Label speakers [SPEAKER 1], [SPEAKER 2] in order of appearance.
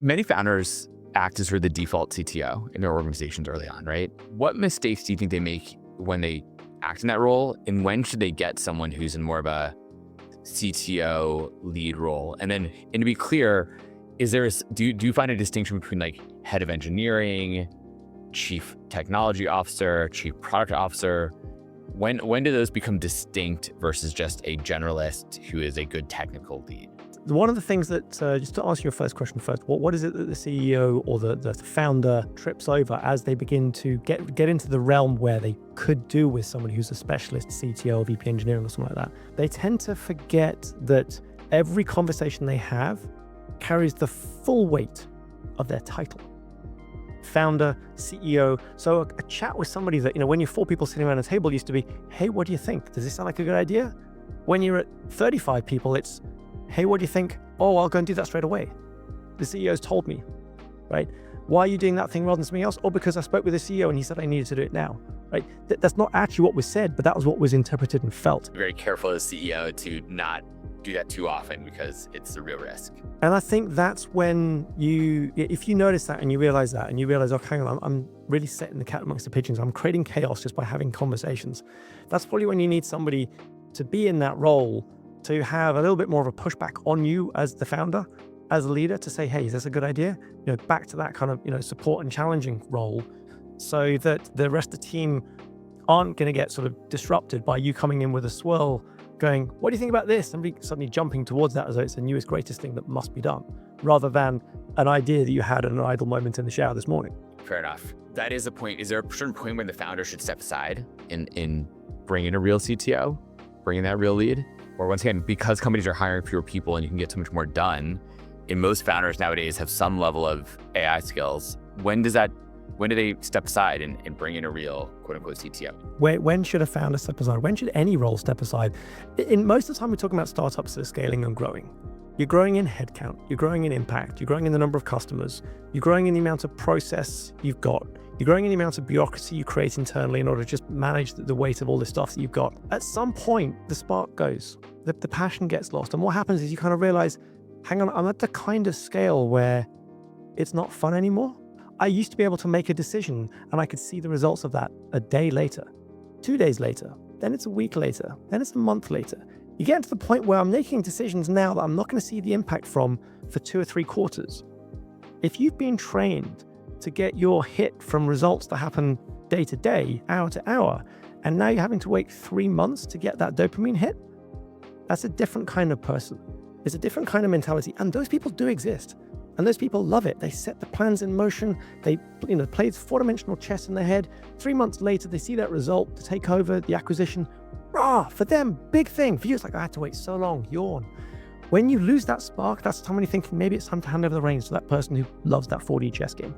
[SPEAKER 1] Many founders act as sort of the default CTO in their organizations early on, right? What mistakes do you think they make when they act in that role? And when should they get someone who's in more of a CTO lead role? And then, and to be clear, do you find a distinction between like head of engineering, chief technology officer, chief product officer? When do those become distinct versus just a generalist who is a good technical lead?
[SPEAKER 2] One of the things that, just to answer your first question first, what is it that the CEO or the founder trips over as they begin to get into the realm where they could do with somebody who's a specialist CTO or VP engineering or something like that? They tend to forget that every conversation they have carries the full weight of their title. Founder, CEO. So a chat with somebody that, when you're 4 people sitting around a table used to be, hey, what do you think? Does this sound like a good idea? When you're at 35 people, it's, hey, what do you think? Oh, I'll go and do that straight away. The CEO's told me, right? Why are you doing that thing rather than something else? Oh, because I spoke with the CEO and he said I needed to do it now, right? That's not actually what was said, but that was what was interpreted and felt.
[SPEAKER 1] Very careful as CEO to not do that too often because it's a real risk.
[SPEAKER 2] And I think that's when if you notice that and you realize that and you realize, okay, hang on, I'm really setting the cat amongst the pigeons. I'm creating chaos just by having conversations. That's probably when you need somebody to be in that role, to have a little bit more of a pushback on you as the founder, as a leader, to say, hey, is this a good idea? Back to that kind of, support and challenging role, so that the rest of the team aren't going to get sort of disrupted by you coming in with a swirl going, what do you think about this? Somebody suddenly jumping towards that as though it's the newest, greatest thing that must be done, rather than an idea that you had at an idle moment in the shower this morning.
[SPEAKER 1] Fair enough. That is a point. Is there a certain point when the founder should step aside in bringing a real CTO, bringing that real lead? Or once again, because companies are hiring fewer people and you can get so much more done, and most founders nowadays have some level of AI skills, when do they step aside and bring in a real quote unquote CTO?
[SPEAKER 2] When should a founder step aside? When should any role step aside? In most of the time, we're talking about startups that are scaling and growing. You're growing in headcount, you're growing in impact, you're growing in the number of customers, you're growing in the amount of process you've got, you're growing in the amount of bureaucracy you create internally in order to just manage the weight of all this stuff that you've got. At some point, the spark goes, the passion gets lost. And what happens is you kind of realize, hang on, I'm at the kind of scale where it's not fun anymore. I used to be able to make a decision and I could see the results of that a day later, 2 days later, then it's a week later, then it's a month later. You get to the point where I'm making decisions now that I'm not going to see the impact from for 2 or 3 quarters. If you've been trained to get your hit from results that happen day to day, hour to hour, and now you're having to wait 3 months to get that dopamine hit, that's a different kind of person. It's a different kind of mentality. And those people do exist. And those people love it. They set the plans in motion. They play 4-dimensional chess in their head. 3 months later, they see that result, to take over the acquisition. For them, big thing. For you, it's like, I had to wait so long, yawn. When you lose that spark, that's the time when you're thinking, maybe it's time to hand over the reins to that person who loves that 4D chess game.